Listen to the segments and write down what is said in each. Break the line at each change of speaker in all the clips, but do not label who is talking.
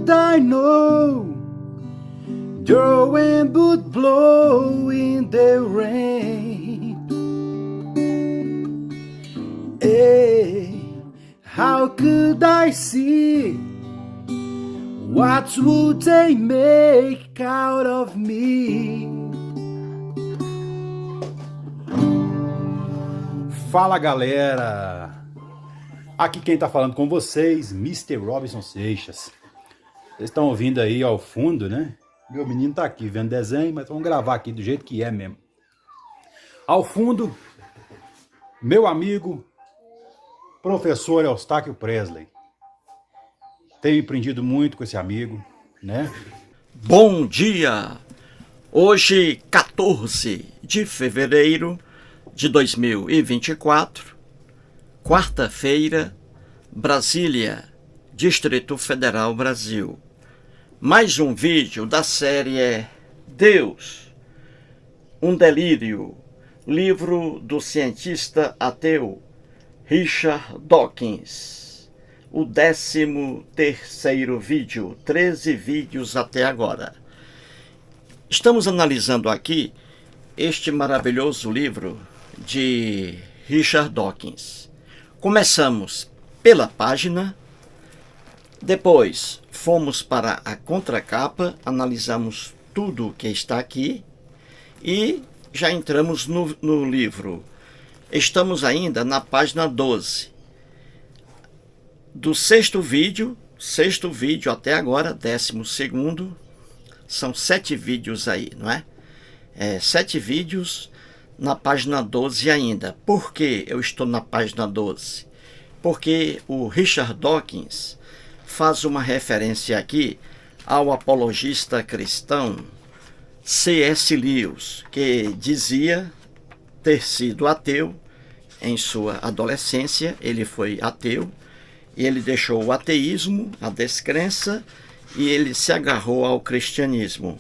could I know your wind would blow in the rain? Hey, how could I see what would they make out of me? Fala galera, aqui quem tá falando com vocês, Mr. Robinson Seixas. Vocês estão ouvindo aí ao fundo, né? Meu menino tá aqui vendo desenho, mas vamos gravar aqui do jeito que é mesmo. Ao fundo, meu amigo, professor Eustáquio Presley. Tenho aprendido muito com esse amigo, né?
Bom dia! Hoje, 14 de fevereiro de 2024, quarta-feira, Brasília, Distrito Federal, Brasil. Mais um vídeo da série Deus, um delírio, livro do cientista ateu Richard Dawkins. O 13º vídeo, 13 vídeos até agora. Estamos analisando aqui este maravilhoso livro de Richard Dawkins. Começamos pela página, depois fomos para a contracapa, analisamos tudo o que está aqui e já entramos no livro. Estamos ainda na página 12. Do sexto vídeo até agora, 12º, são 7 vídeos aí, não é? 7 vídeos na página 12 ainda. Por que eu estou na página 12? Porque o Richard Dawkins faz uma referência aqui ao apologista cristão C.S. Lewis, que dizia ter sido ateu em sua adolescência. Ele foi ateu e ele deixou o ateísmo, a descrença, e ele se agarrou ao cristianismo.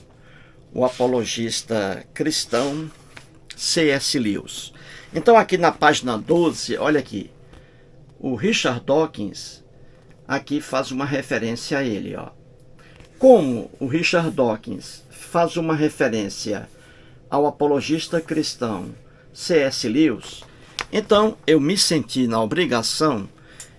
O apologista cristão C.S. Lewis. Então aqui na página 12, olha aqui, o Richard Dawkins aqui faz uma referência a ele, ó. Como o Richard Dawkins faz uma referência ao apologista cristão C.S. Lewis, então eu me senti na obrigação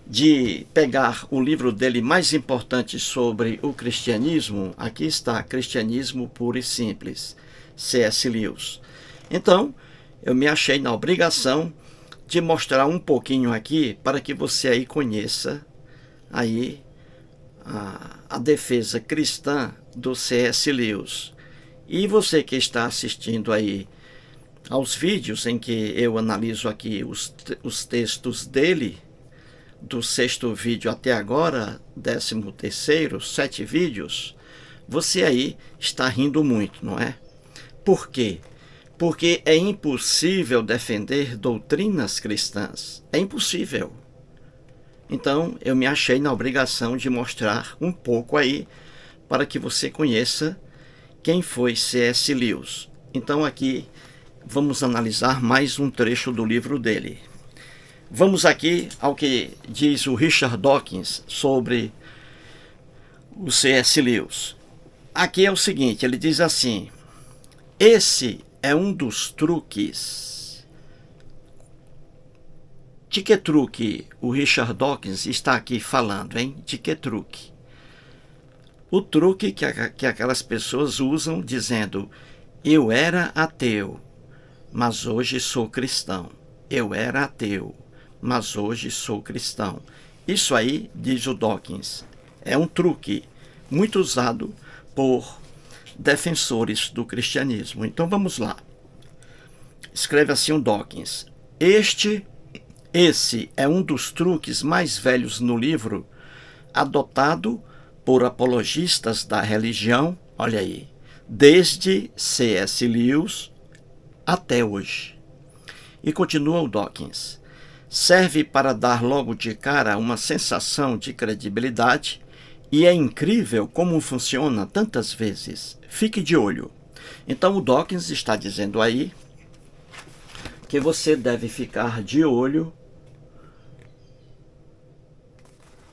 de pegar o livro dele mais importante sobre o cristianismo. Aqui está, Cristianismo Puro e Simples, C.S. Lewis. Então, eu me achei na obrigação de mostrar um pouquinho aqui para que você aí conheça aí a defesa cristã do C.S. Lewis. E você que está assistindo aí aos vídeos em que eu analiso aqui os textos dele, do 6º vídeo até agora, 13º, 7 vídeos, você aí está rindo muito, não é? Por quê? Porque é impossível defender doutrinas cristãs. É impossível. Então, eu me achei na obrigação de mostrar um pouco aí para que você conheça quem foi C.S. Lewis. Então, aqui vamos analisar mais um trecho do livro dele. Vamos aqui ao que diz o Richard Dawkins sobre o C.S. Lewis. Aqui é o seguinte, ele diz assim: esse é um dos truques. De que truque o Richard Dawkins está aqui falando, hein? De que truque? O truque que aquelas pessoas usam dizendo: eu era ateu, mas hoje sou cristão. Eu era ateu, mas hoje sou cristão. Isso aí, diz o Dawkins, é um truque muito usado por defensores do cristianismo. Então vamos lá. Escreve assim o Dawkins: esse é um dos truques mais velhos no livro, adotado por apologistas da religião, olha aí, desde C.S. Lewis até hoje. E continua o Dawkins: serve para dar logo de cara uma sensação de credibilidade e é incrível como funciona tantas vezes. Fique de olho. Então o Dawkins está dizendo aí que você deve ficar de olho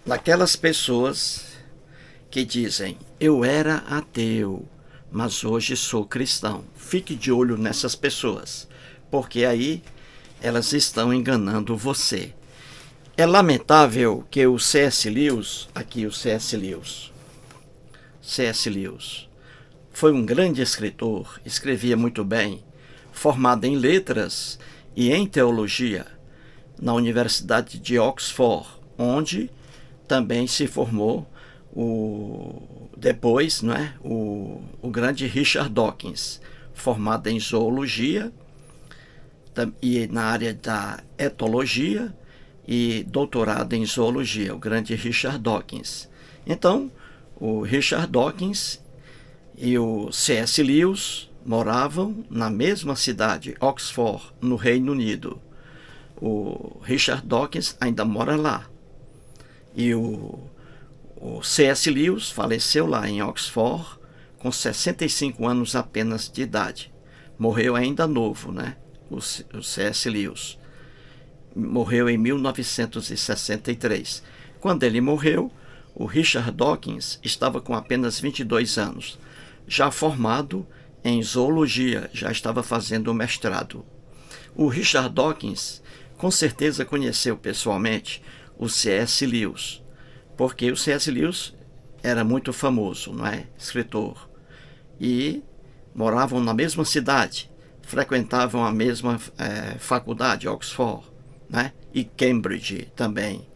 naquelas pessoas que dizem: eu era ateu, mas hoje sou cristão. Fique de olho nessas pessoas, porque aí elas estão enganando você. É lamentável que o C.S. Lewis, aqui o C.S. Lewis, foi um grande escritor, escrevia muito bem, formado em letras e em teologia na Universidade de Oxford, onde também se formou depois, não é, o grande Richard Dawkins, formado em zoologia e na área da etologia e doutorado em zoologia, o grande Richard Dawkins. Então, o Richard Dawkins e o C.S. Lewis moravam na mesma cidade, Oxford, no Reino Unido. O Richard Dawkins ainda mora lá. E o C.S. Lewis faleceu lá em Oxford com 65 anos apenas de idade. Morreu ainda novo, né? O C.S. Lewis. Morreu em 1963. Quando ele morreu, o Richard Dawkins estava com apenas 22 anos, já formado em zoologia, já estava fazendo o mestrado. O Richard Dawkins com certeza conheceu pessoalmente o C.S. Lewis, porque o C.S. Lewis era muito famoso, não é? Escritor. E moravam na mesma cidade, frequentavam a mesma faculdade, Oxford, né? E Cambridge também.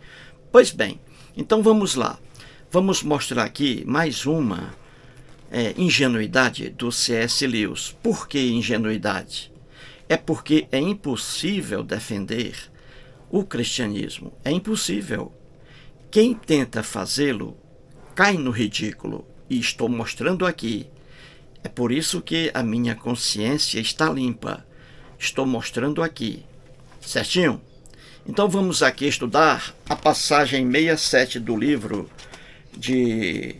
Pois bem, então vamos lá. Vamos mostrar aqui mais uma ingenuidade do C.S. Lewis. Por que ingenuidade? É porque é impossível defender o cristianismo. É impossível. Quem tenta fazê-lo cai no ridículo. E estou mostrando aqui. É por isso que a minha consciência está limpa. Estou mostrando aqui. Certinho? Então vamos aqui estudar a passagem 67 do livro de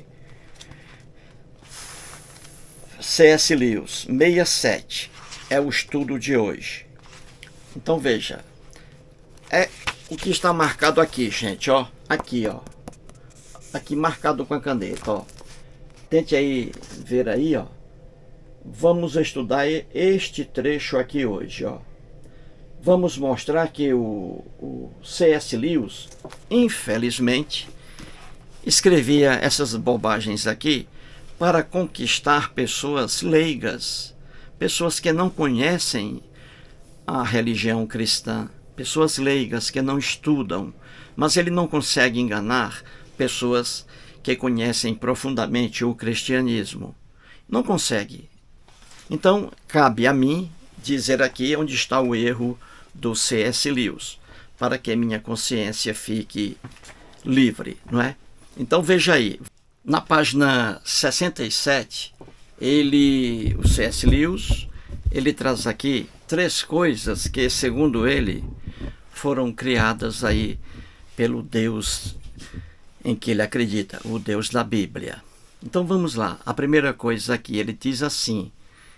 C.S. Lewis. 67 é o estudo de hoje. Então veja, é o que está marcado aqui, gente, ó. Aqui, ó. Aqui marcado com a caneta, ó. Tente aí ver aí, ó. Vamos estudar este trecho aqui hoje, ó. Vamos mostrar que o C.S. Lewis, infelizmente, escrevia essas bobagens aqui para conquistar pessoas leigas, pessoas que não conhecem a religião cristã, pessoas leigas que não estudam, mas ele não consegue enganar pessoas que conhecem profundamente o cristianismo. Não consegue. Então, cabe a mim dizer aqui onde está o erro do C.S. Lewis, para que minha consciência fique livre, não é? Então veja aí, na página 67, o C.S. Lewis, ele traz aqui 3 coisas que, segundo ele, foram criadas aí pelo Deus em que ele acredita, o Deus da Bíblia. Então vamos lá, a primeira coisa aqui, ele diz assim: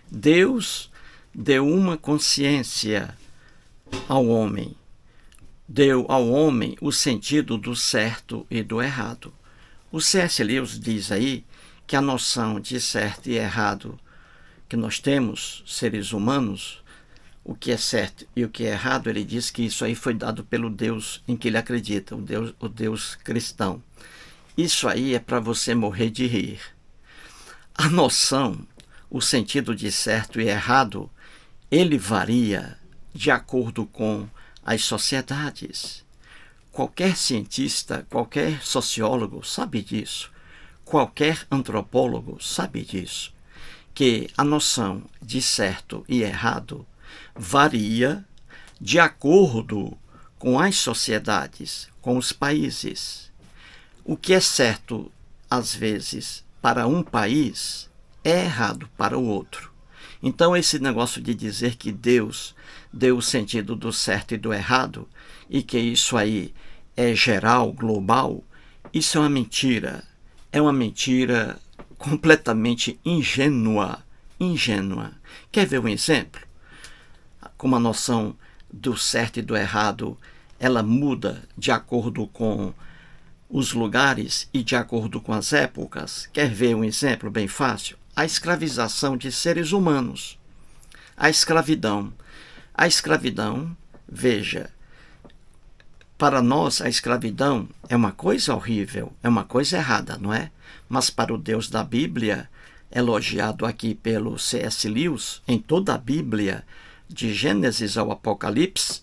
Deus deu uma consciência ao homem, deu ao homem o sentido do certo e do errado. O C.S. Lewis diz aí que a noção de certo e errado que nós temos, seres humanos, o que é certo e o que é errado, ele diz que isso aí foi dado pelo Deus em que ele acredita, o Deus cristão. Isso aí é para você morrer de rir. A noção, o sentido de certo e errado, ele varia de acordo com as sociedades. Qualquer cientista, qualquer sociólogo sabe disso. Qualquer antropólogo sabe disso. Que a noção de certo e errado varia de acordo com as sociedades, com os países. O que é certo, às vezes, para um país, é errado para o outro. Então, esse negócio de dizer que Deus deu o sentido do certo e do errado, e que isso aí é geral, global, isso é uma mentira. É uma mentira completamente ingênua. Quer ver um exemplo? Como a noção do certo e do errado, ela muda de acordo com os lugares e de acordo com as épocas. Quer ver um exemplo bem fácil? A escravização de seres humanos. A escravidão. A escravidão, veja, para nós a escravidão é uma coisa horrível, é uma coisa errada, não é? Mas para o Deus da Bíblia, elogiado aqui pelo C.S. Lewis, em toda a Bíblia, de Gênesis ao Apocalipse,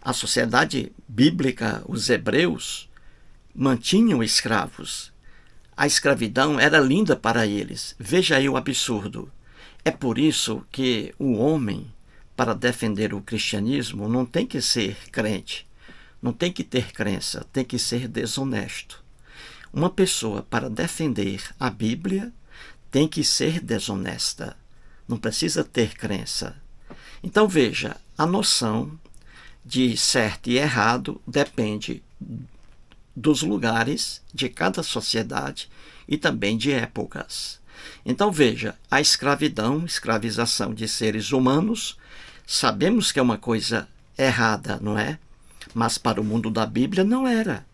a sociedade bíblica, os hebreus, mantinham escravos. A escravidão era linda para eles. Veja aí o absurdo. É por isso que o homem, para defender o cristianismo, não tem que ser crente, não tem que ter crença, tem que ser desonesto. Uma pessoa, para defender a Bíblia, tem que ser desonesta, não precisa ter crença. Então veja, a noção de certo e errado depende dos lugares de cada sociedade e também de épocas. Então veja, a escravidão, escravização de seres humanos, sabemos que é uma coisa errada, não é? Mas para o mundo da Bíblia não era.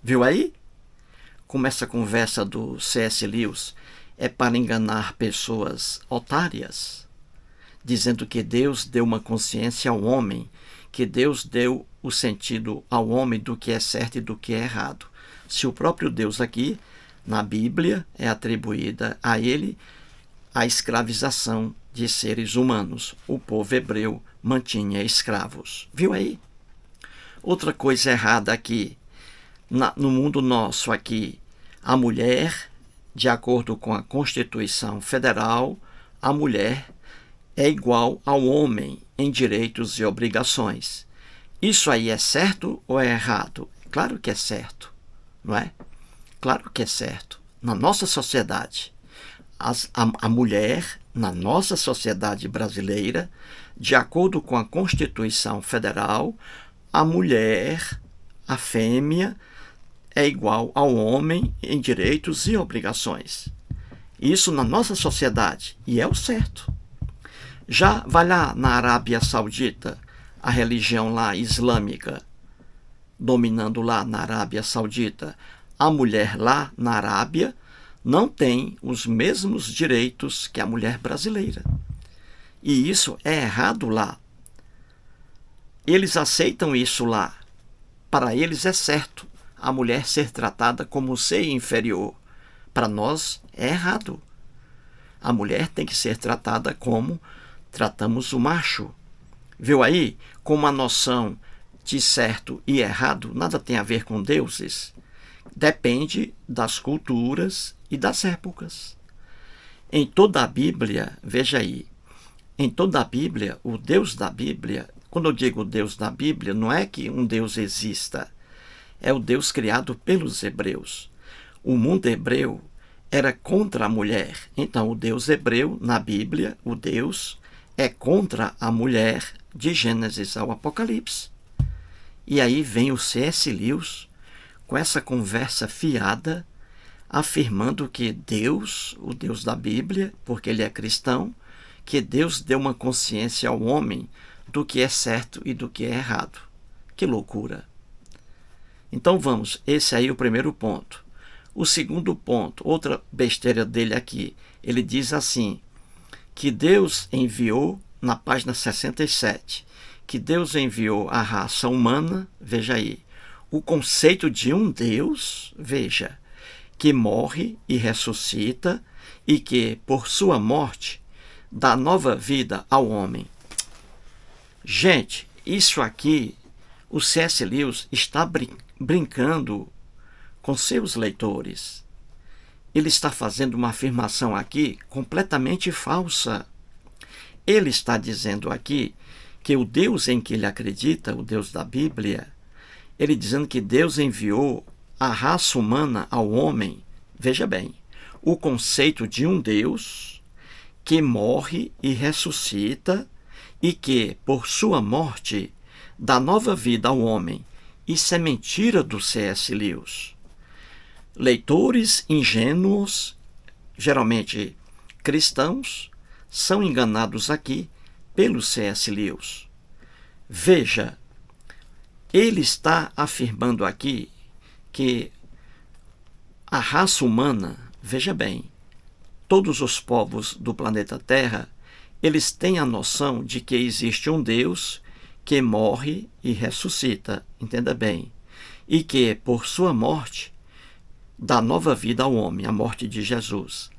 Viu aí? Como essa conversa do C.S. Lewis é para enganar pessoas otárias, dizendo que Deus deu uma consciência ao homem, que Deus deu o sentido ao homem do que é certo e do que é errado. Se o próprio Deus aqui, na Bíblia, é atribuída a ele a escravização de seres humanos. O povo hebreu mantinha escravos. Viu aí? Outra coisa errada aqui, no mundo nosso aqui, a mulher, de acordo com a Constituição Federal, a mulher é igual ao homem em direitos e obrigações. Isso aí é certo ou é errado? Claro que é certo, não é? Claro que é certo. Na nossa sociedade, a mulher, na nossa sociedade brasileira, de acordo com a Constituição Federal, a mulher, a fêmea, é igual ao homem em direitos e obrigações. Isso na nossa sociedade, e é o certo. Já vai lá na Arábia Saudita, a religião lá islâmica, dominando lá na Arábia Saudita, a mulher lá na Arábia não tem os mesmos direitos que a mulher brasileira. E isso é errado lá. Eles aceitam isso lá. Para eles é certo a mulher ser tratada como ser inferior. Para nós é errado. A mulher tem que ser tratada como tratamos o macho. Viu aí como a noção de certo e errado nada tem a ver com deuses? Depende das culturas e das épocas. Em toda a Bíblia, veja aí, em toda a Bíblia, o Deus da Bíblia, quando eu digo Deus da Bíblia, não é que um Deus exista, é o Deus criado pelos hebreus. O mundo hebreu era contra a mulher. Então, o Deus hebreu, na Bíblia, o Deus é contra a mulher, de Gênesis ao Apocalipse. E aí vem o C.S. Lewis com essa conversa fiada, afirmando que Deus, o Deus da Bíblia, porque ele é cristão, que Deus deu uma consciência ao homem do que é certo e do que é errado. Que loucura! Então vamos, esse aí é o primeiro ponto. O segundo ponto, outra besteira dele aqui, ele diz assim, que Deus enviou, na página 67, que Deus enviou a raça humana, veja aí, o conceito de um Deus, veja, que morre e ressuscita e que, por sua morte, dá nova vida ao homem. Gente, isso aqui, o C.S. Lewis está brincando com seus leitores. Ele está fazendo uma afirmação aqui completamente falsa. Ele está dizendo aqui que o Deus em que ele acredita, o Deus da Bíblia, ele dizendo que Deus enviou a raça humana ao homem. Veja bem, o conceito de um Deus que morre e ressuscita e que, por sua morte, dá nova vida ao homem. Isso é mentira do C.S. Lewis. Leitores ingênuos, geralmente cristãos, são enganados aqui pelo C.S. Lewis. Veja, ele está afirmando aqui que A raça humana, veja bem, todos os povos do planeta Terra, eles têm a noção de que existe um Deus que morre e ressuscita, entenda bem, e que, por sua morte, dá nova vida ao homem, a morte de Jesus.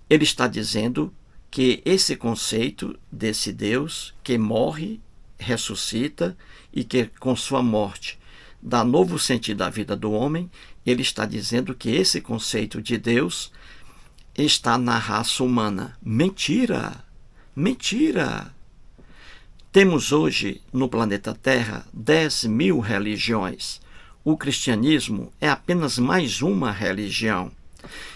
Ele está dizendo que esse conceito desse Deus que morre, ressuscita e que, com sua morte, dá novo sentido à vida do homem, ele está dizendo que esse conceito de Deus está na raça humana. Mentira! Mentira! Temos hoje, no planeta Terra, 10.000 religiões. O cristianismo é apenas mais uma religião.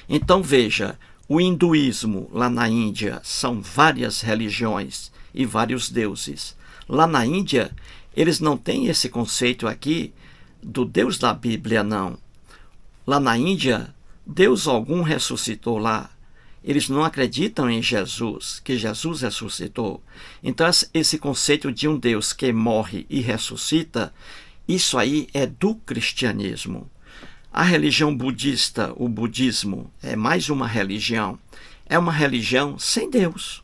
Então veja, o hinduísmo lá na Índia são várias religiões e vários deuses. Lá na Índia, eles não têm esse conceito aqui do Deus da Bíblia, não. Lá na Índia, Deus algum ressuscitou lá. Eles não acreditam em Jesus, que Jesus ressuscitou. Então, esse conceito de um Deus que morre e ressuscita, isso aí é do cristianismo. A religião budista, o budismo, é mais uma religião. É uma religião sem Deus.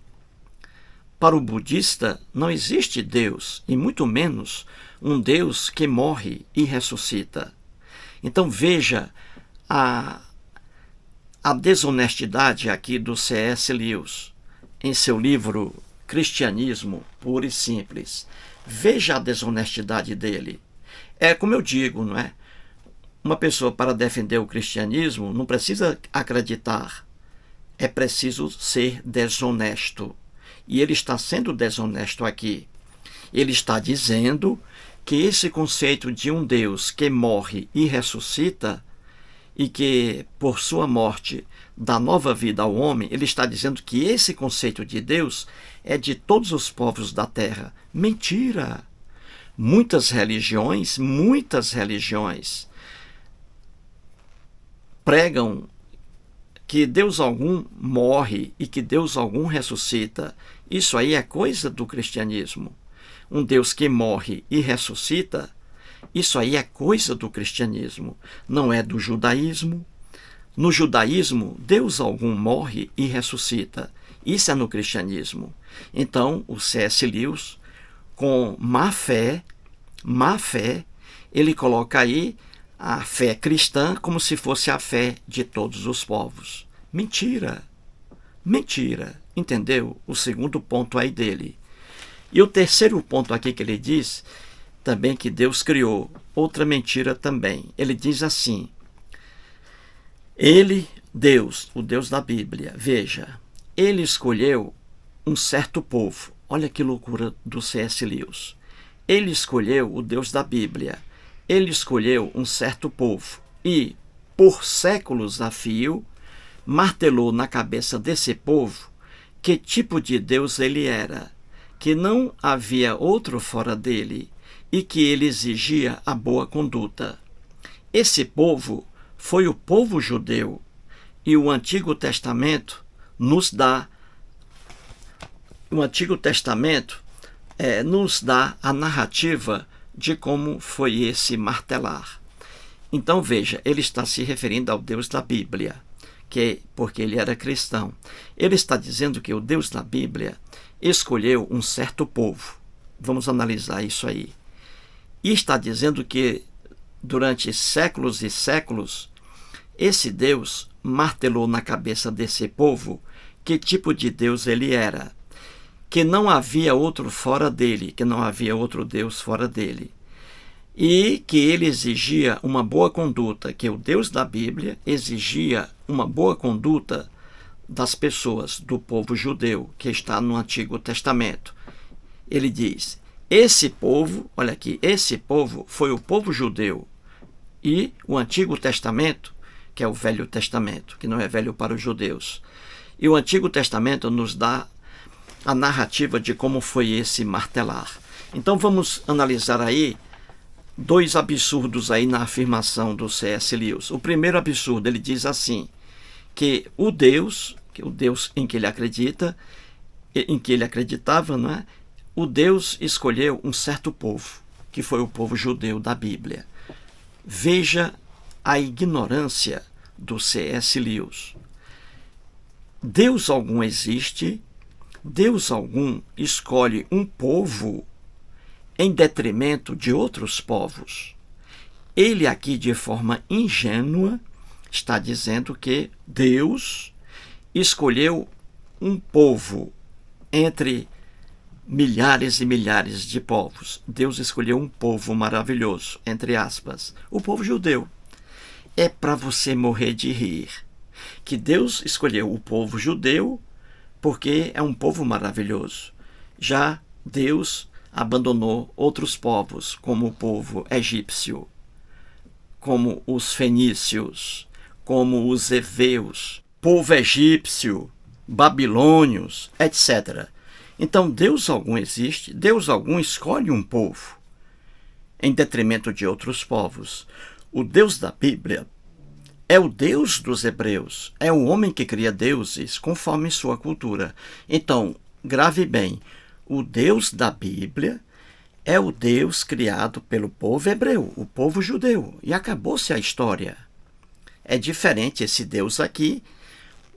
Para o budista, não existe Deus, e muito menos um Deus que morre e ressuscita. Então veja a desonestidade aqui do C.S. Lewis, em seu livro Cristianismo Puro e Simples. Veja a desonestidade dele. É como eu digo, não é? Uma pessoa, para defender o cristianismo, não precisa acreditar. É preciso ser desonesto. E ele está sendo desonesto aqui. Ele está dizendo que esse conceito de um Deus que morre e ressuscita e que, por sua morte, dá nova vida ao homem, ele está dizendo que esse conceito de Deus é de todos os povos da terra. Mentira! Muitas religiões pregam que Deus algum morre e que Deus algum ressuscita. Isso aí é coisa do cristianismo. Um Deus que morre e ressuscita, isso aí é coisa do cristianismo, não é do judaísmo. No judaísmo, Deus algum morre e ressuscita. Isso é no cristianismo. Então, o C.S. Lewis, com má fé, ele coloca aí a fé cristã como se fosse a fé de todos os povos. Mentira! Mentira! Entendeu? O segundo ponto aí dele. E o terceiro ponto aqui que ele diz, também que Deus criou, outra mentira também. Ele diz assim, ele, Deus, o Deus da Bíblia, veja, ele escolheu um certo povo. Olha que loucura do C.S. Lewis. Ele escolheu o Deus da Bíblia. Ele escolheu um certo povo e, por séculos a fio, martelou na cabeça desse povo que tipo de Deus ele era, que não havia outro fora dele e que ele exigia a boa conduta. Esse povo foi o povo judeu e o Antigo Testamento nos dá a narrativa de como foi esse martelar. Então veja, ele está se referindo ao Deus da Bíblia, porque ele era cristão. Ele está dizendo que o Deus da Bíblia escolheu um certo povo. Vamos analisar isso aí. E está dizendo que durante séculos e séculos, esse Deus martelou na cabeça desse povo que tipo de Deus ele era, que não havia outro fora dele, que não havia outro Deus fora dele, e que ele exigia uma boa conduta, que o Deus da Bíblia exigia uma boa conduta das pessoas, do povo judeu, que está no Antigo Testamento. Ele diz, esse povo, olha aqui, esse povo foi o povo judeu, e o Antigo Testamento, que é o Velho Testamento, que não é velho para os judeus. E o Antigo Testamento nos dá a narrativa de como foi esse martelar. Então vamos analisar aí dois absurdos aí na afirmação do C.S. Lewis. O primeiro absurdo, ele diz assim, que o Deus em que ele acredita, em que ele acreditava, não é? O Deus escolheu um certo povo, que foi o povo judeu da Bíblia. Veja a ignorância do C.S. Lewis. Deus algum existe, Deus algum escolhe um povo em detrimento de outros povos. Ele aqui, de forma ingênua, está dizendo que Deus escolheu um povo entre milhares e milhares de povos. Deus escolheu um povo maravilhoso, entre aspas, o povo judeu. É para você morrer de rir que Deus escolheu o povo judeu porque é um povo maravilhoso. Já Deus abandonou outros povos, como o povo egípcio, como os fenícios, como os heveus, povo egípcio, babilônios, etc. Então, Deus algum existe, Deus algum escolhe um povo em detrimento de outros povos. O Deus da Bíblia é o Deus dos hebreus, é o homem que cria deuses conforme sua cultura. Então, grave bem, o Deus da Bíblia é o Deus criado pelo povo hebreu, o povo judeu, e acabou-se a história. É diferente esse Deus aqui,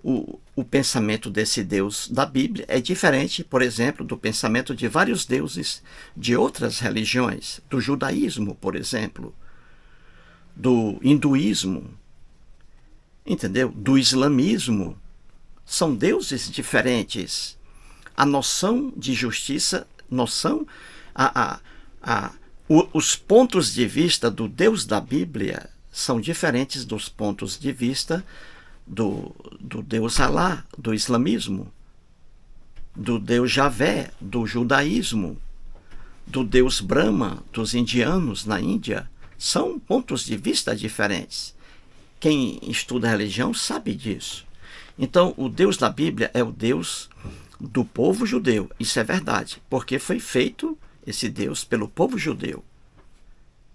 o pensamento desse Deus da Bíblia é diferente, por exemplo, do pensamento de vários deuses de outras religiões, do judaísmo, por exemplo, do hinduísmo, entendeu? Do islamismo. São deuses diferentes. A noção de justiça, os pontos de vista do Deus da Bíblia são diferentes dos pontos de vista do Deus Alá, do islamismo, do Deus Javé, do judaísmo, do Deus Brahma, dos indianos na Índia. São pontos de vista diferentes. Quem estuda religião sabe disso. Então, o Deus da Bíblia é o Deus do povo judeu. Isso é verdade, porque foi feito esse Deus pelo povo judeu,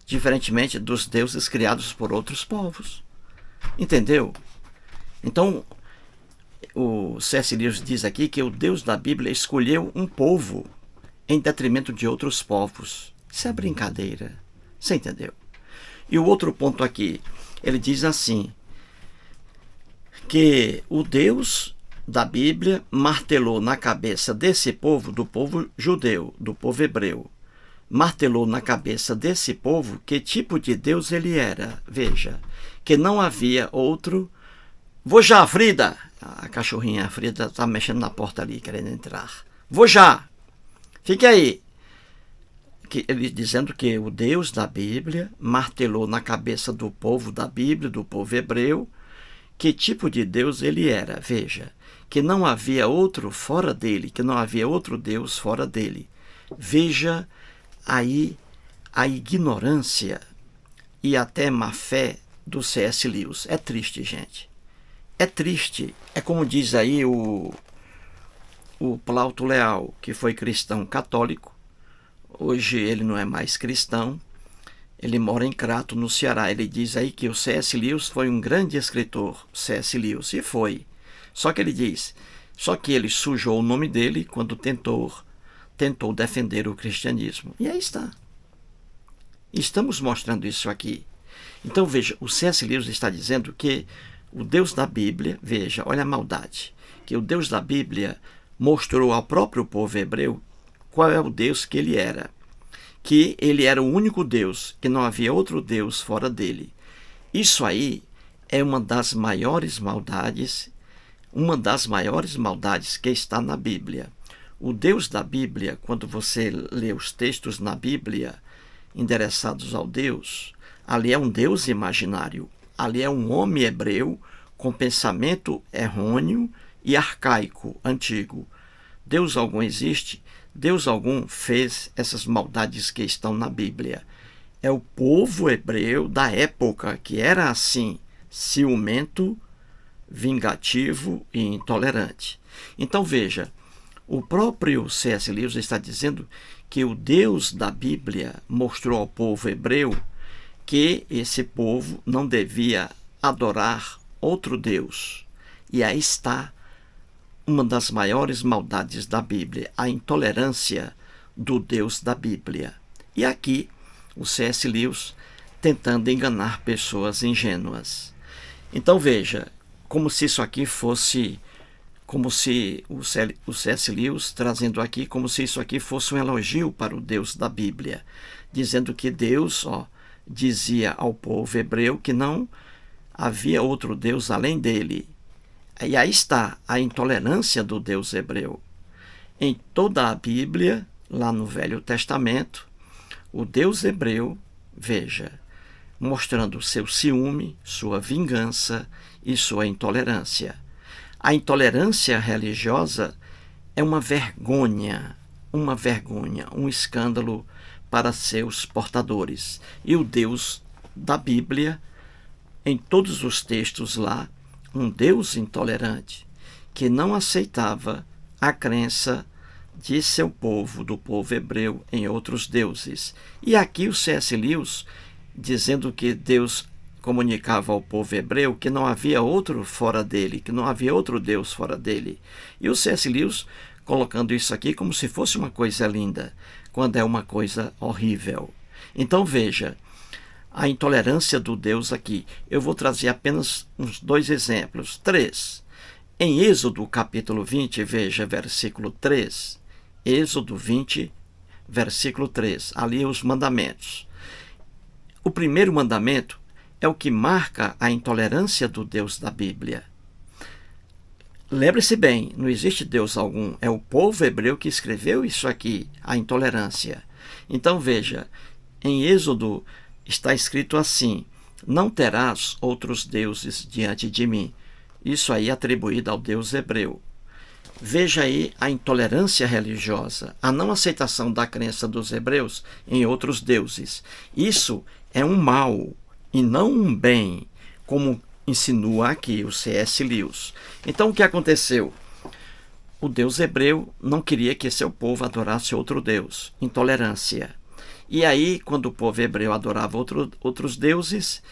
diferentemente dos deuses criados por outros povos. Entendeu? Então, o C.S. Lewis diz aqui que o Deus da Bíblia escolheu um povo em detrimento de outros povos. Isso é brincadeira. Você entendeu? E o outro ponto aqui, ele diz assim, que o Deus da Bíblia martelou na cabeça desse povo, do povo judeu, do povo hebreu, martelou na cabeça desse povo que tipo de Deus ele era. Veja, que não havia outro. Vou já, Frida! A cachorrinha, a Frida, está mexendo na porta ali, querendo entrar. Vou já! Fique aí! Ele dizendo que o Deus da Bíblia martelou na cabeça do povo da Bíblia, do povo hebreu, que tipo de Deus ele era. Veja, que não havia outro fora dele, que não havia outro Deus fora dele. Veja aí a ignorância e até má fé do C.S. Lewis. É triste, gente. É triste. É como diz aí o Plauto Leal, que foi cristão católico. Hoje ele não é mais cristão. Ele mora em Crato, no Ceará. Ele diz aí que o C.S. Lewis foi um grande escritor. C.S. Lewis. E foi. Só que ele diz, só que ele sujou o nome dele quando tentou defender o cristianismo. E aí está. Estamos mostrando isso aqui. Então veja, o C.S. Lewis está dizendo que o Deus da Bíblia, veja, olha a maldade, que o Deus da Bíblia mostrou ao próprio povo hebreu qual é o Deus que ele era. Que ele era o único Deus, que não havia outro Deus fora dele. Isso aí é uma das maiores maldades que está na Bíblia. O Deus da Bíblia, quando você lê os textos na Bíblia endereçados ao Deus, ali é um Deus imaginário. Ali é um homem hebreu com pensamento errôneo e arcaico, antigo. Deus algum existe? Deus algum fez essas maldades que estão na Bíblia. É o povo hebreu da época que era assim, ciumento, vingativo e intolerante. Então veja, o próprio C.S. Lewis está dizendo que o Deus da Bíblia mostrou ao povo hebreu que esse povo não devia adorar outro Deus. E aí está uma das maiores maldades da Bíblia, a intolerância do Deus da Bíblia. E aqui o C.S. Lewis tentando enganar pessoas ingênuas. Então veja, como se isso aqui fosse, como se o C.S. Lewis trazendo aqui, como se isso aqui fosse um elogio para o Deus da Bíblia, dizendo que Deus, dizia ao povo hebreu que não havia outro Deus além dele. E aí está a intolerância do Deus hebreu. Em toda a Bíblia, lá no Velho Testamento, o Deus hebreu, veja, mostrando seu ciúme, sua vingança e sua intolerância. A intolerância religiosa é uma vergonha, um escândalo para seus portadores. E o Deus da Bíblia, em todos os textos lá, um Deus intolerante, que não aceitava a crença de seu povo, do povo hebreu, em outros deuses. E aqui o C.S. Lewis, dizendo que Deus comunicava ao povo hebreu que não havia outro fora dele, que não havia outro Deus fora dele. E o C.S. Lewis colocando isso aqui como se fosse uma coisa linda, quando é uma coisa horrível. Então veja, a intolerância do Deus aqui. Eu vou trazer apenas uns 2 exemplos, 3. Em Êxodo capítulo 20, veja, versículo 3. Êxodo 20, versículo 3. Ali os mandamentos. O primeiro mandamento é o que marca a intolerância do Deus da Bíblia. Lembre-se bem, não existe Deus algum. É o povo hebreu que escreveu isso aqui, a intolerância. Então veja, em Êxodo está escrito assim: não terás outros deuses diante de mim. Isso aí é atribuído ao Deus hebreu. Veja aí a intolerância religiosa, a não aceitação da crença dos hebreus em outros deuses. Isso é um mal e não um bem, como insinua aqui o C.S. Lewis. Então o que aconteceu? O Deus hebreu não queria que seu povo adorasse outro Deus, intolerância. E aí, quando o povo hebreu adorava outros deuses,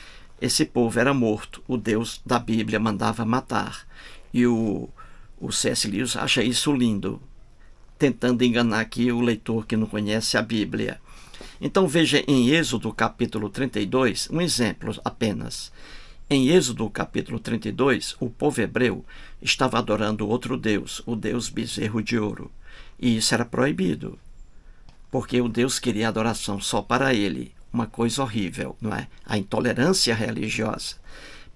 esse povo era morto. O Deus da Bíblia mandava matar. E o C.S. Lewis acha isso lindo, tentando enganar aqui o leitor que não conhece a Bíblia. Então veja em Êxodo capítulo 32, um exemplo apenas. Em Êxodo capítulo 32, o povo hebreu estava adorando outro Deus, o Deus bezerro de ouro. E isso era proibido, porque o Deus queria adoração só para ele. Uma coisa horrível, não é? A intolerância religiosa.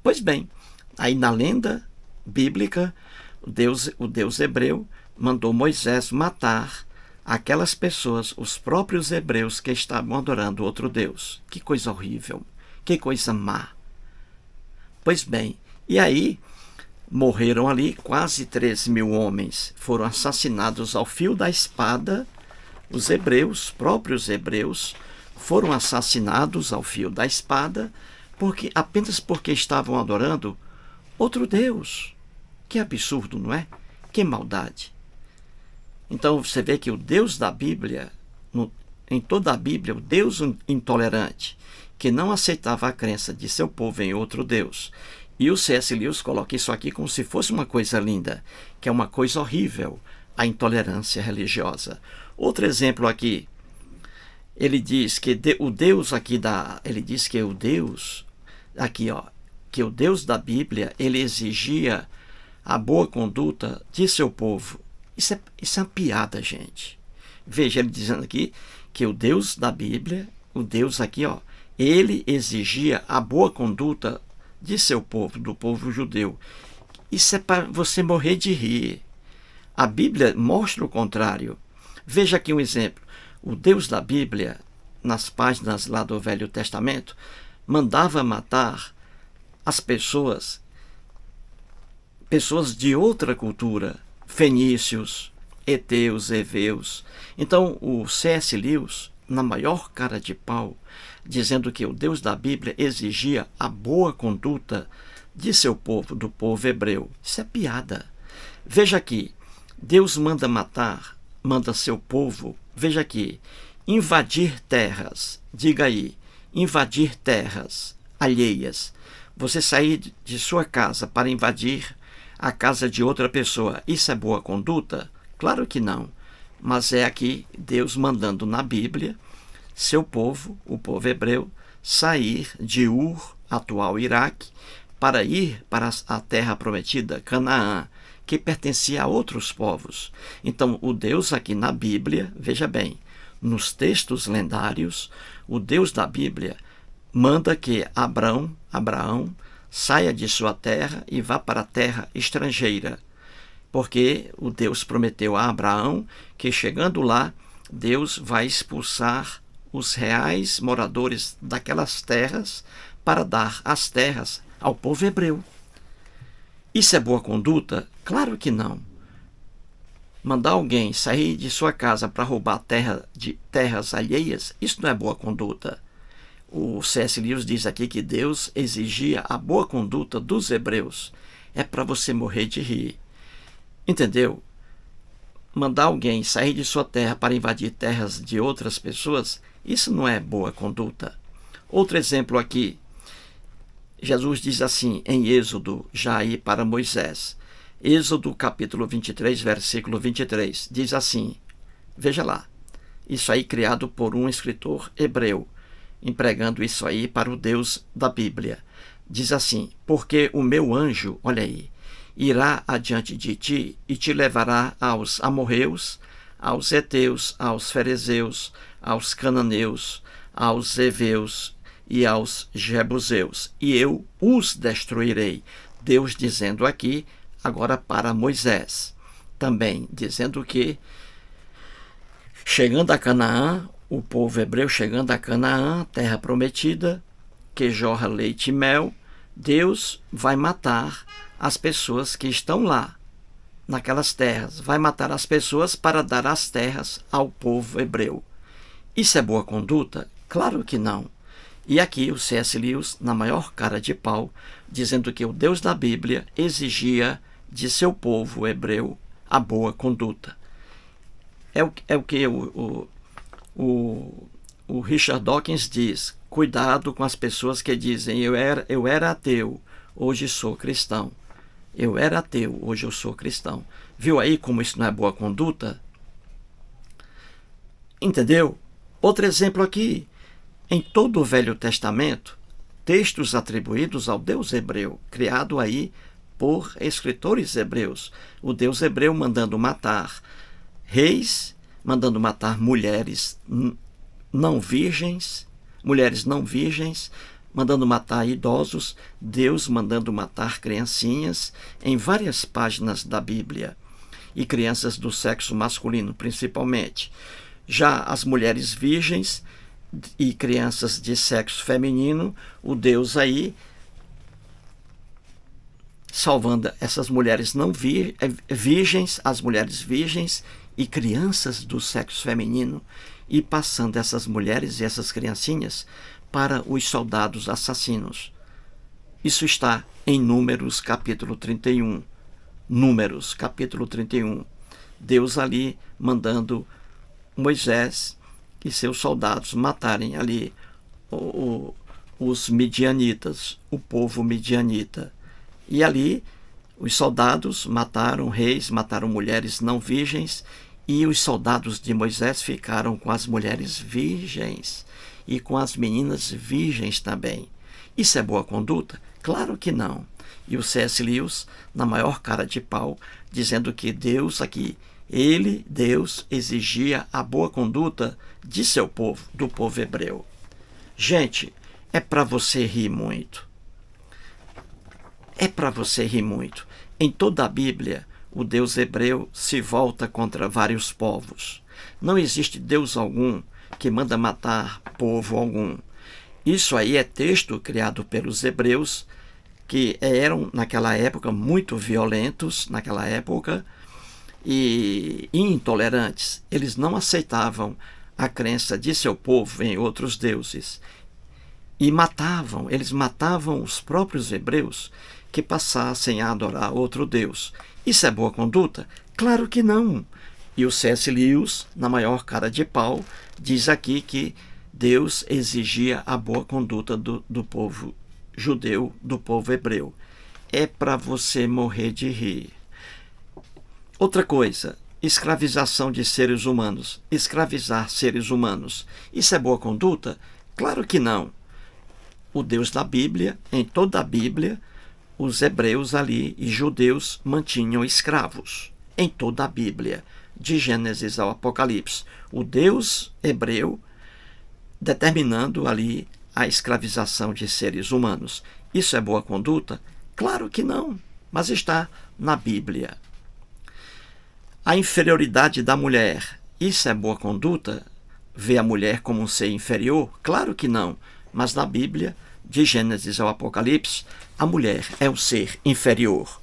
Pois bem, aí na lenda bíblica, o Deus hebreu mandou Moisés matar aquelas pessoas, os próprios hebreus que estavam adorando outro Deus. Que coisa horrível, que coisa má. Pois bem, e aí morreram ali quase 3.000 homens, foram assassinados ao fio da espada. Os hebreus, próprios hebreus, foram assassinados ao fio da espada apenas porque estavam adorando outro Deus. Que absurdo, não é? Que maldade. Então você vê que o Deus da Bíblia, em toda a Bíblia, o Deus intolerante, que não aceitava a crença de seu povo em outro Deus. E o C.S. Lewis coloca isso aqui como se fosse uma coisa linda, que é uma coisa horrível, a intolerância religiosa. Outro exemplo aqui, ele diz que o Deus aqui ele diz que o Deus aqui, que o Deus da Bíblia, ele exigia a boa conduta de seu povo. Isso é uma piada, gente. Veja ele dizendo aqui que o Deus da Bíblia, o Deus aqui, ele exigia a boa conduta de seu povo, do povo judeu. Isso é para você morrer de rir. A Bíblia mostra o contrário. Veja aqui um exemplo. O Deus da Bíblia, nas páginas lá do Velho Testamento, mandava matar as pessoas de outra cultura, fenícios, heteus, heveus. Então o C.S. Lewis, na maior cara de pau, dizendo que o Deus da Bíblia exigia a boa conduta de seu povo, do povo hebreu. Isso é piada. Veja aqui, Deus manda matar, manda seu povo, veja aqui, invadir terras. Diga aí, invadir terras alheias. Você sair de sua casa para invadir a casa de outra pessoa, isso é boa conduta? Claro que não. Mas é aqui Deus mandando na Bíblia seu povo, o povo hebreu, sair de Ur, atual Iraque, para ir para a terra prometida, Canaã, que pertencia a outros povos. Então, o Deus aqui na Bíblia, veja bem, nos textos lendários, o Deus da Bíblia manda que Abraão saia de sua terra e vá para a terra estrangeira, porque o Deus prometeu a Abraão que, chegando lá, Deus vai expulsar os reais moradores daquelas terras para dar as terras ao povo hebreu. Isso é boa conduta? Claro que não. Mandar alguém sair de sua casa para roubar terras alheias, isso não é boa conduta. O C.S. Lewis diz aqui que Deus exigia a boa conduta dos hebreus. É para você morrer de rir. Entendeu? Mandar alguém sair de sua terra para invadir terras de outras pessoas, isso não é boa conduta. Outro exemplo aqui. Jesus diz assim em Êxodo, já aí para Moisés. Êxodo capítulo 23, versículo 23. Diz assim, veja lá. Isso aí criado por um escritor hebreu, empregando isso aí para o Deus da Bíblia. Diz assim, porque o meu anjo, olha aí, irá adiante de ti e te levará aos amorreus, aos heteus, aos ferezeus, aos cananeus, aos heveus e aos jebuseus, e eu os destruirei. Deus dizendo aqui, agora para Moisés, também dizendo que, chegando a Canaã, o povo hebreu chegando a Canaã, terra prometida, que jorra leite e mel, Deus vai matar as pessoas que estão lá, naquelas terras. Vai matar as pessoas para dar as terras ao povo hebreu. Isso é boa conduta? Claro que não. E aqui o C.S. Lewis, na maior cara de pau, dizendo que o Deus da Bíblia exigia de seu povo hebreu a boa conduta. É o que o Richard Dawkins diz, cuidado com as pessoas que dizem eu era ateu, hoje sou cristão. Eu era ateu, hoje eu sou cristão. Viu aí como isso não é boa conduta? Entendeu? Outro exemplo aqui. Em todo o Velho Testamento, textos atribuídos ao Deus hebreu, criado aí por escritores hebreus. O Deus hebreu mandando matar reis, mandando matar mulheres não virgens, mandando matar idosos, Deus mandando matar criancinhas em várias páginas da Bíblia, e crianças do sexo masculino principalmente. Já as mulheres virgens e crianças de sexo feminino, o Deus aí salvando essas mulheres não virgens, as mulheres virgens e crianças do sexo feminino, e passando essas mulheres e essas criancinhas para os soldados assassinos. Isso está em Números capítulo 31. Números capítulo 31. Deus ali mandando Moisés e seus soldados matarem ali os midianitas, o povo midianita. E ali os soldados mataram reis, mataram mulheres não virgens, e os soldados de Moisés ficaram com as mulheres virgens e com as meninas virgens também. Isso é boa conduta? Claro que não. E o C.S. Lewis, na maior cara de pau, dizendo que Deus aqui, Deus, exigia a boa conduta de seu povo, do povo hebreu. Gente, é para você rir muito. É para você rir muito. Em toda a Bíblia, o Deus hebreu se volta contra vários povos. Não existe Deus algum que manda matar povo algum. Isso aí é texto criado pelos hebreus, que eram, naquela época, muito violentos, naquela época, e intolerantes. Eles não aceitavam a crença de seu povo em outros deuses. E eles matavam os próprios hebreus que passassem a adorar outro Deus. Isso é boa conduta? Claro que não. E o C.S. Lewis, na maior cara de pau, diz aqui que Deus exigia a boa conduta do povo judeu, do povo hebreu. É para você morrer de rir. Outra coisa, escravização de seres humanos. Escravizar seres humanos. Isso é boa conduta? Claro que não. O Deus da Bíblia, em toda a Bíblia, os hebreus ali e judeus mantinham escravos em toda a Bíblia, de Gênesis ao Apocalipse. O Deus hebreu determinando ali a escravização de seres humanos. Isso é boa conduta? Claro que não, mas está na Bíblia. A inferioridade da mulher, isso é boa conduta? Ver a mulher como um ser inferior? Claro que não, mas na Bíblia, de Gênesis ao Apocalipse, a mulher é um ser inferior.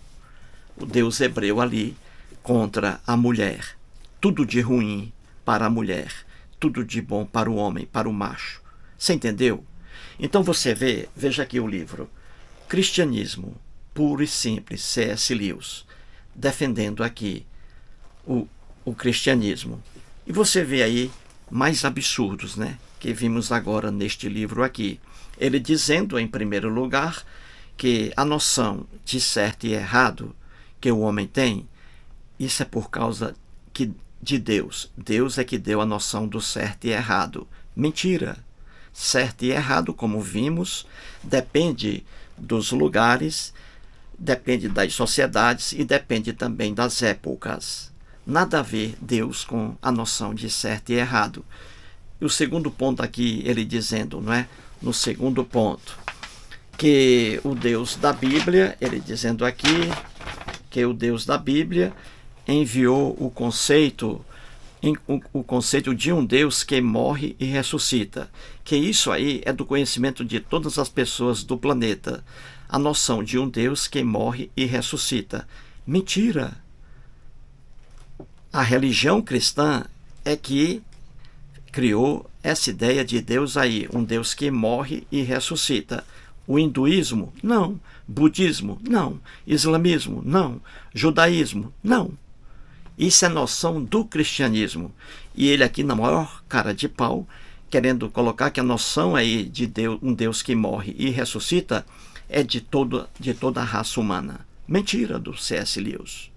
O Deus hebreu ali contra a mulher. Tudo de ruim para a mulher, tudo de bom para o homem, para o macho. Você entendeu? Então você veja aqui o livro Cristianismo, Puro e Simples, C.S. Lewis, defendendo aqui o cristianismo. E você vê aí mais absurdos, né, que vimos agora neste livro aqui. Ele dizendo, em primeiro lugar, que a noção de certo e errado que o homem tem, isso é por causa de Deus. Deus é que deu a noção do certo e errado. Mentira! Certo e errado, como vimos, depende dos lugares, depende das sociedades e depende também das épocas. Nada a ver Deus com a noção de certo e errado. E o segundo ponto aqui, ele dizendo, não é? No segundo ponto, que o Deus da Bíblia, ele dizendo aqui, que o Deus da Bíblia enviou o conceito de um Deus que morre e ressuscita. Que isso aí é do conhecimento de todas as pessoas do planeta. A noção de um Deus que morre e ressuscita. Mentira! A religião cristã é que criou essa ideia de Deus aí, um Deus que morre e ressuscita. O hinduísmo? Não. Budismo? Não. Islamismo? Não. Judaísmo? Não. Isso é noção do cristianismo. E ele aqui, na maior cara de pau, querendo colocar que a noção aí de Deus, um Deus que morre e ressuscita, é de toda a raça humana. Mentira do C.S. Lewis.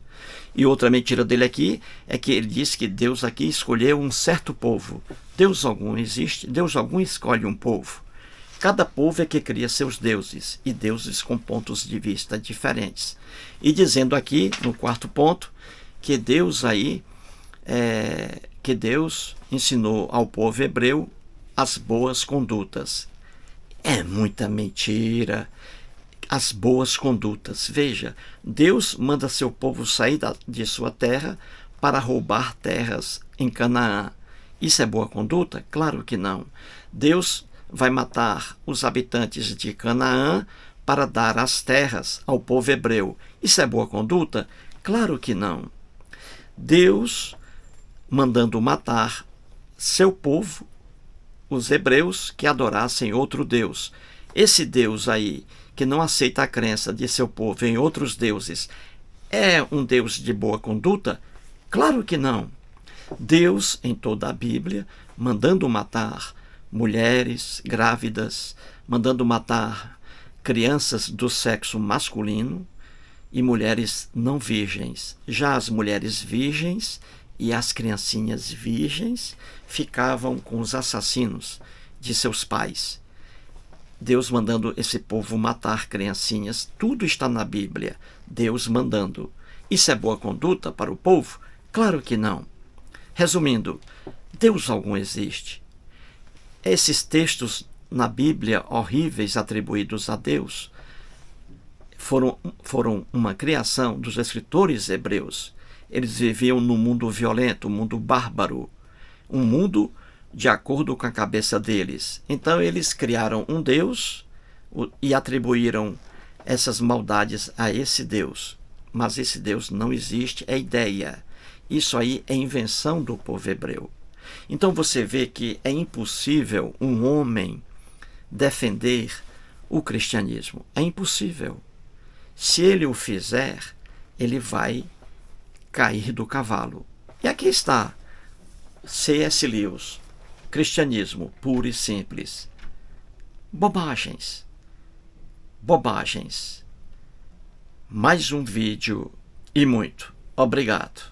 E outra mentira dele aqui é que ele diz que Deus aqui escolheu um certo povo. Deus algum existe, Deus algum escolhe um povo. Cada povo é que cria seus deuses, e deuses com pontos de vista diferentes. E dizendo aqui, no quarto ponto, que Deus ensinou ao povo hebreu as boas condutas. É muita mentira. As boas condutas. Veja, Deus manda seu povo sair de sua terra para roubar terras em Canaã. Isso é boa conduta? Claro que não. Deus vai matar os habitantes de Canaã para dar as terras ao povo hebreu. Isso é boa conduta? Claro que não. Deus mandando matar seu povo, os hebreus, que adorassem outro Deus. Esse Deus aí, que não aceita a crença de seu povo em outros deuses, é um Deus de boa conduta? Claro que não. Deus, em toda a Bíblia, mandando matar mulheres grávidas, mandando matar crianças do sexo masculino e mulheres não virgens. Já as mulheres virgens e as criancinhas virgens ficavam com os assassinos de seus pais. Deus mandando esse povo matar criancinhas, tudo está na Bíblia. Deus mandando. Isso é boa conduta para o povo? Claro que não. Resumindo, Deus algum existe? Esses textos na Bíblia horríveis atribuídos a Deus foram uma criação dos escritores hebreus. Eles viviam num mundo violento, um mundo bárbaro, um mundo de acordo com a cabeça deles. Então eles criaram um Deus e atribuíram essas maldades a esse Deus. Mas esse Deus não existe, é ideia. Isso aí é invenção do povo hebreu. Então você vê que é impossível um homem defender o cristianismo. É impossível. Se ele o fizer, ele vai cair do cavalo. E aqui está C.S. Lewis, Cristianismo Puro e Simples. Bobagens. Bobagens. Mais um vídeo e muito obrigado.